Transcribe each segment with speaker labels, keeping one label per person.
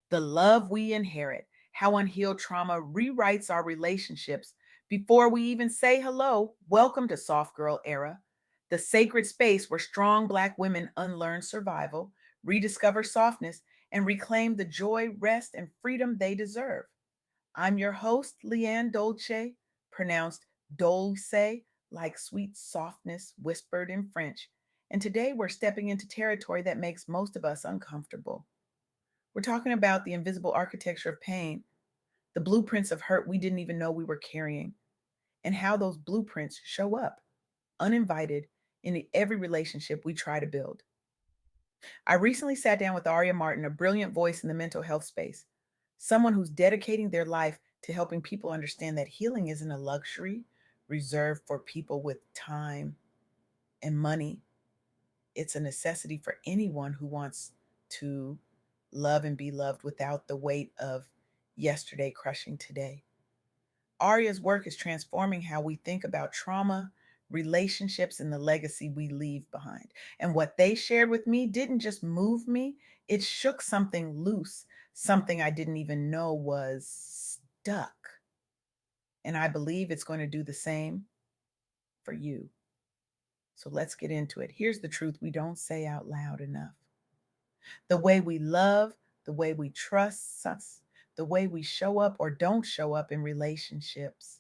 Speaker 1: The love we inherit, how unhealed trauma rewrites our relationships before we even say hello. Welcome to Soft Girl Era, the sacred space where strong Black women unlearn survival, rediscover softness, and reclaim the joy, rest, and freedom they deserve. I'm your host, LeAnne Dolce, pronounced Dolce, like sweet softness whispered in French. And today we're stepping into territory that makes most of us uncomfortable. We're talking about the invisible architecture of pain, the blueprints of hurt we didn't even know we were carrying, and how those blueprints show up uninvited in every relationship we try to build. I recently sat down with Aria Martin, a brilliant voice in the mental health space, someone who's dedicating their life to helping people understand that healing isn't a luxury reserved for people with time and money. It's a necessity for anyone who wants to love and be loved without the weight of yesterday crushing today. Aria's work is transforming how we think about trauma, relationships, and the legacy we leave behind. And what they shared with me didn't just move me, it shook something loose, something I didn't even know was stuck. And I believe it's going to do the same for you. So let's get into it. Here's the truth we don't say out loud enough: the way we love, the way we trust us, the way we show up or don't show up in relationships.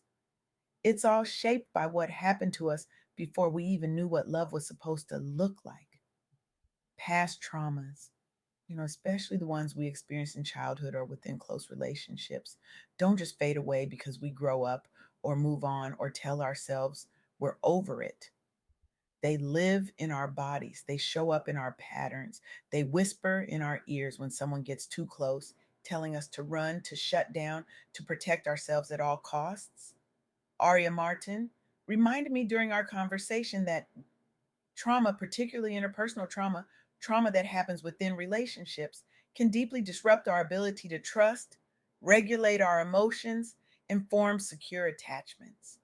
Speaker 1: It's all shaped by what happened to us before we even knew what love was supposed to look like. Past traumas, especially the ones we experienced in childhood or within close relationships, don't just fade away because we grow up or move on or tell ourselves we're over it. They live in our bodies. They show up in our patterns. They whisper in our ears when someone gets too close, telling us to run, to shut down, to protect ourselves at all costs. Aria Martin reminded me during our conversation that trauma, particularly interpersonal trauma, trauma that happens within relationships, can deeply disrupt our ability to trust, regulate our emotions, and form secure attachments.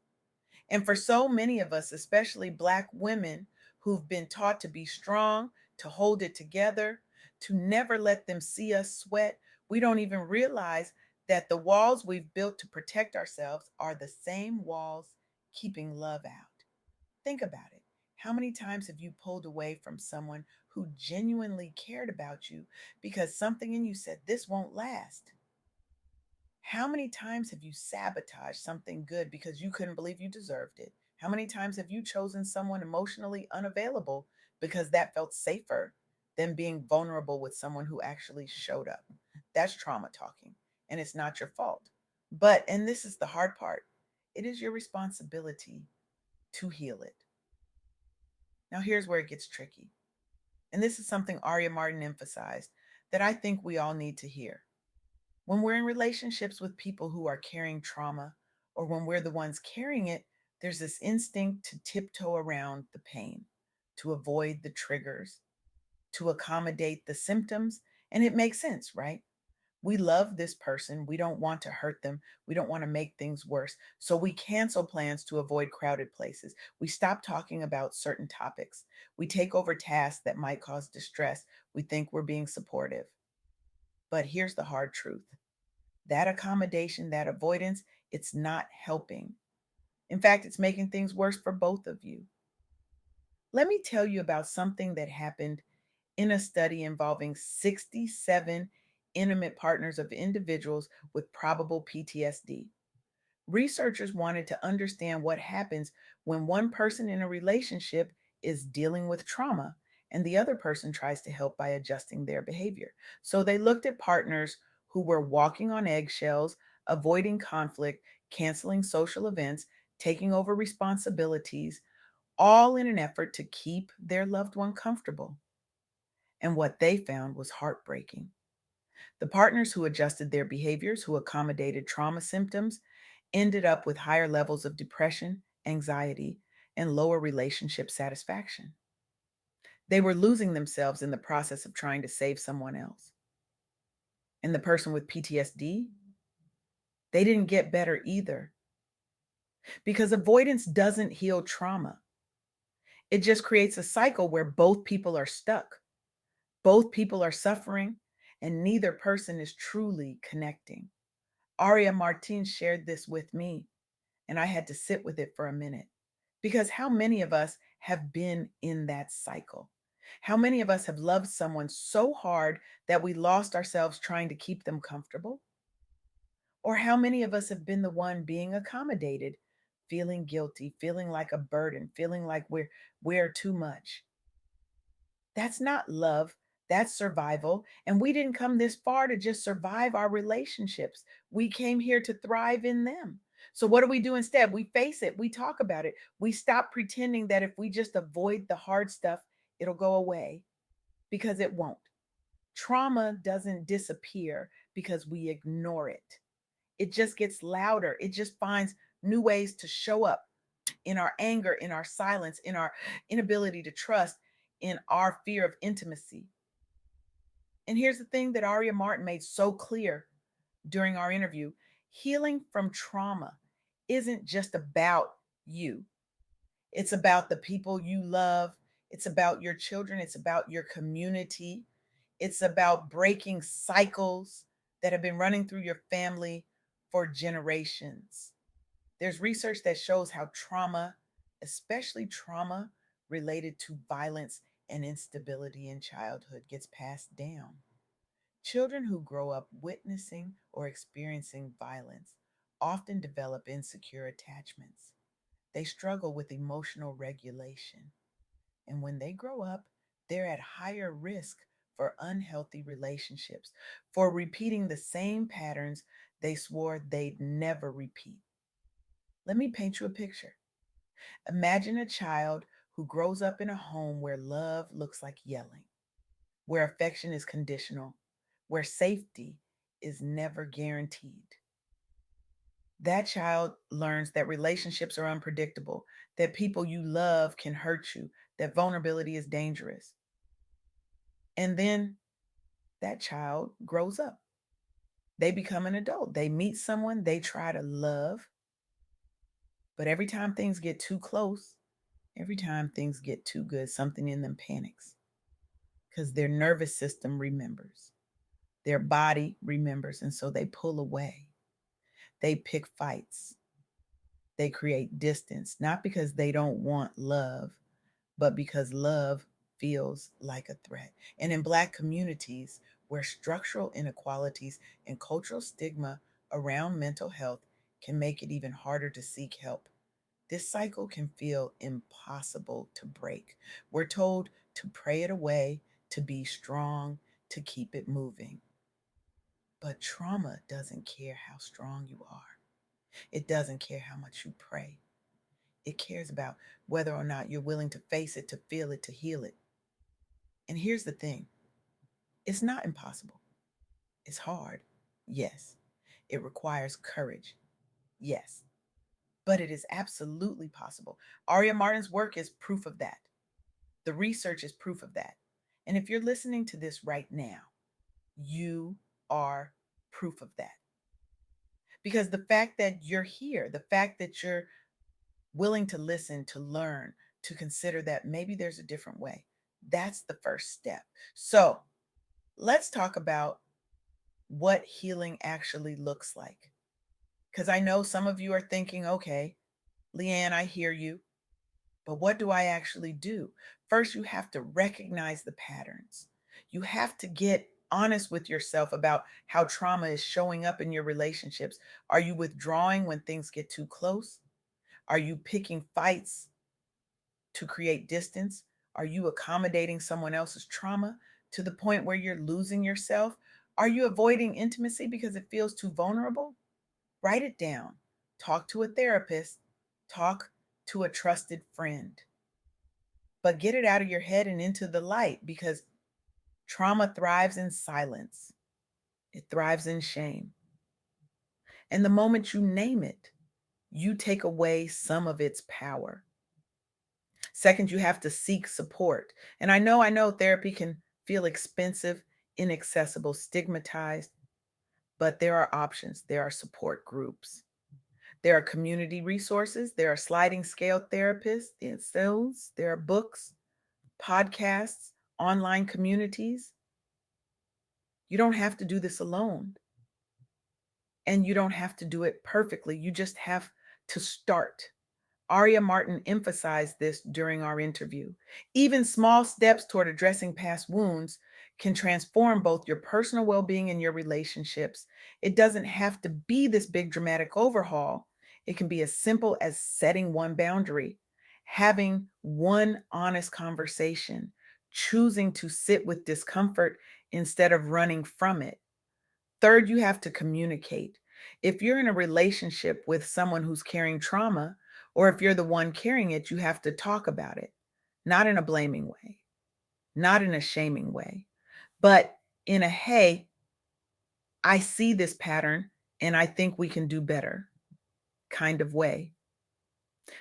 Speaker 1: And for so many of us, especially Black women who've been taught to be strong, to hold it together, to never let them see us sweat, we don't even realize that the walls we've built to protect ourselves are the same walls keeping love out. Think about it. How many times have you pulled away from someone who genuinely cared about you because something in you said, this won't last? How many times have you sabotaged something good because you couldn't believe you deserved it? How many times have you chosen someone emotionally unavailable because that felt safer than being vulnerable with someone who actually showed up? That's trauma talking, and it's not your fault. But, and this is the hard part, it is your responsibility to heal it. Now, here's where it gets tricky. And this is something Aria Martin emphasized that I think we all need to hear. When we're in relationships with people who are carrying trauma, or when we're the ones carrying it, there's this instinct to tiptoe around the pain, to avoid the triggers, to accommodate the symptoms. And it makes sense, right? We love this person. We don't want to hurt them. We don't want to make things worse. So we cancel plans to avoid crowded places. We stop talking about certain topics. We take over tasks that might cause distress. We think we're being supportive. But here's the hard truth: that accommodation, that avoidance, it's not helping. In fact, it's making things worse for both of you. Let me tell you about something that happened in a study involving 67 intimate partners of individuals with probable PTSD. Researchers wanted to understand what happens when one person in a relationship is dealing with trauma and the other person tries to help by adjusting their behavior. So they looked at partners who were walking on eggshells, avoiding conflict, canceling social events, taking over responsibilities, all in an effort to keep their loved one comfortable. And what they found was heartbreaking. The partners who adjusted their behaviors, who accommodated trauma symptoms, ended up with higher levels of depression, anxiety, and lower relationship satisfaction. They were losing themselves in the process of trying to save someone else. And the person with PTSD, they didn't get better either, because avoidance doesn't heal trauma. It just creates a cycle where both people are stuck, both people are suffering, and neither person is truly connecting. Aria Martin shared this with me, and I had to sit with it for a minute. Because how many of us have been in that cycle? How many of us have loved someone so hard that we lost ourselves trying to keep them comfortable? Or how many of us have been the one being accommodated, feeling guilty, feeling like a burden, feeling like we're too much? That's not love, that's survival. And we didn't come this far to just survive our relationships. We came here to thrive in them. So, what do we do instead? We face it, we talk about it, we stop pretending that if we just avoid the hard stuff, it'll go away because it won't. Trauma doesn't disappear because we ignore it, it just gets louder, it just finds new ways to show up in our anger, in our silence, in our inability to trust, in our fear of intimacy. And here's the thing that Aria Martin made so clear during our interview: healing from trauma isn't just about you, it's about the people you love, it's about your children, it's about your community, it's about breaking cycles that have been running through your family for generations. There's research that shows how trauma, especially trauma related to violence and instability in childhood, gets passed down. Children who grow up witnessing or experiencing violence often develop insecure attachments. They struggle with emotional regulation. And when they grow up, they're at higher risk for unhealthy relationships, for repeating the same patterns they swore they'd never repeat. Let me paint you a picture. Imagine a child who grows up in a home where love looks like yelling, where affection is conditional, where safety is never guaranteed. That child learns that relationships are unpredictable, that people you love can hurt you, that vulnerability is dangerous. And then that child grows up. They become an adult. They meet someone they try to love, but every time things get too close, every time things get too good, something in them panics because their nervous system remembers, their body remembers, and so they pull away. They pick fights, they create distance, not because they don't want love, but because love feels like a threat. And in Black communities where structural inequalities and cultural stigma around mental health can make it even harder to seek help, this cycle can feel impossible to break. We're told to pray it away, to be strong, to keep it moving. But trauma doesn't care how strong you are. It doesn't care how much you pray. It cares about whether or not you're willing to face it, to feel it, to heal it. And here's the thing: it's not impossible. It's hard. Yes. It requires courage. Yes. But it is absolutely possible. Aria Martin's work is proof of that. The research is proof of that. And if you're listening to this right now, you are proof of that. Because the fact that you're here, the fact that you're willing to listen, to learn, to consider that maybe there's a different way, that's the first step. So let's talk about what healing actually looks like. Because I know some of you are thinking, okay, LeAnne, I hear you. But what do I actually do? First, you have to recognize the patterns. You have to get honest with yourself about how trauma is showing up in your relationships. Are you withdrawing when things get too close? Are you picking fights to create distance? Are you accommodating someone else's trauma to the point where you're losing yourself? Are you avoiding intimacy because it feels too vulnerable? Write it down. Talk to a therapist. Talk to a trusted friend. But get it out of your head and into the light, because trauma thrives in silence, it thrives in shame. And the moment you name it, you take away some of its power. Second, you have to seek support. And I know therapy can feel expensive, inaccessible, stigmatized, but there are options. There are support groups. There are community resources. There are sliding scale therapists, there are books, podcasts, online communities. You don't have to do this alone, and you don't have to do it perfectly. You just have to start. Aria Martin emphasized this during our interview. Even small steps toward addressing past wounds can transform both your personal well being and your relationships. It doesn't have to be this big dramatic overhaul, it can be as simple as setting one boundary, having one honest conversation, choosing to sit with discomfort instead of running from it. Third, you have to communicate. If you're in a relationship with someone who's carrying trauma, or if you're the one carrying it, you have to talk about it, not in a blaming way, not in a shaming way, but in a, hey, I see this pattern and I think we can do better kind of way.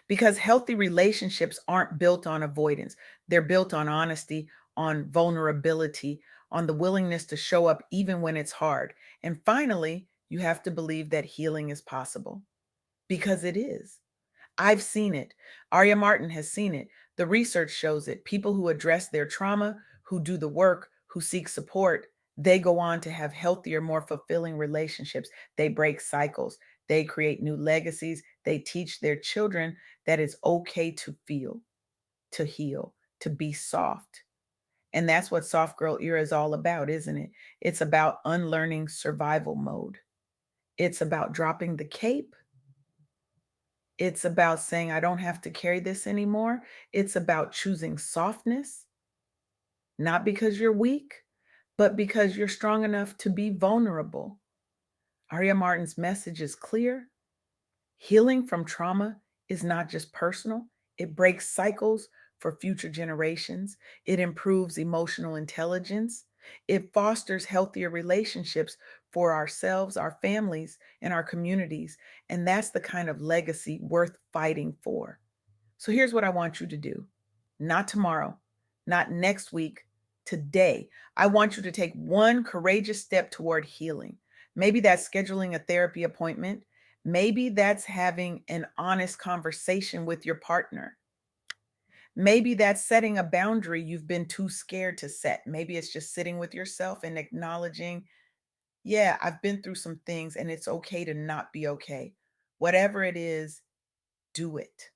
Speaker 1: Because healthy relationships aren't built on avoidance, they're built on honesty, on vulnerability, on the willingness to show up even when it's hard. And finally, you have to believe that healing is possible because it is. I've seen it. Aria Martin has seen it. The research shows it. People who address their trauma, who do the work, who seek support, they go on to have healthier, more fulfilling relationships. They break cycles. They create new legacies. They teach their children that it's okay to feel, to heal, to be soft. And that's what Soft Girl Era is all about, isn't it? It's about unlearning survival mode. It's about dropping the cape. It's about saying, I don't have to carry this anymore. It's about choosing softness, not because you're weak, but because you're strong enough to be vulnerable. Aria Martin's message is clear. Healing from trauma is not just personal, it breaks cycles for future generations. It improves emotional intelligence. It fosters healthier relationships for ourselves, our families, and our communities. And that's the kind of legacy worth fighting for. So here's what I want you to do, not tomorrow, not next week, today. I want you to take one courageous step toward healing. Maybe that's scheduling a therapy appointment. Maybe that's having an honest conversation with your partner. Maybe that's setting a boundary you've been too scared to set. Maybe it's just sitting with yourself and acknowledging, yeah, I've been through some things and it's okay to not be okay. Whatever it is, do it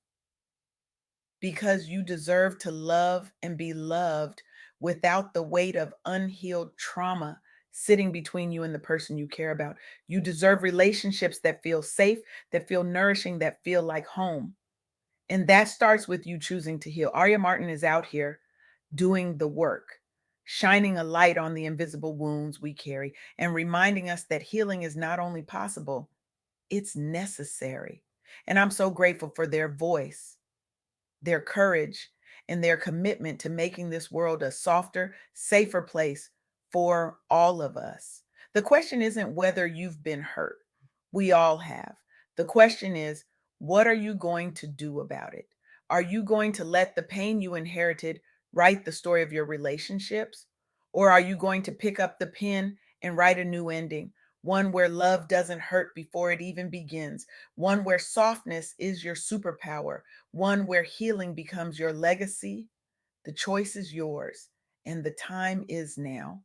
Speaker 1: because you deserve to love and be loved without the weight of unhealed trauma sitting between you and the person you care about. You deserve relationships that feel safe, that feel nourishing, that feel like home. And that starts with you choosing to heal. Aria Martin is out here doing the work, shining a light on the invisible wounds we carry, and reminding us that healing is not only possible, it's necessary. And I'm so grateful for their voice, their courage, and their commitment to making this world a softer, safer place for all of us. The question isn't whether you've been hurt. We all have. The question is, what are you going to do about it? Are you going to let the pain you inherited write the story of your relationships? Or are you going to pick up the pen and write a new ending? One where love doesn't hurt before it even begins. One where softness is your superpower, one where healing becomes your legacy. The choice is yours, and the time is now.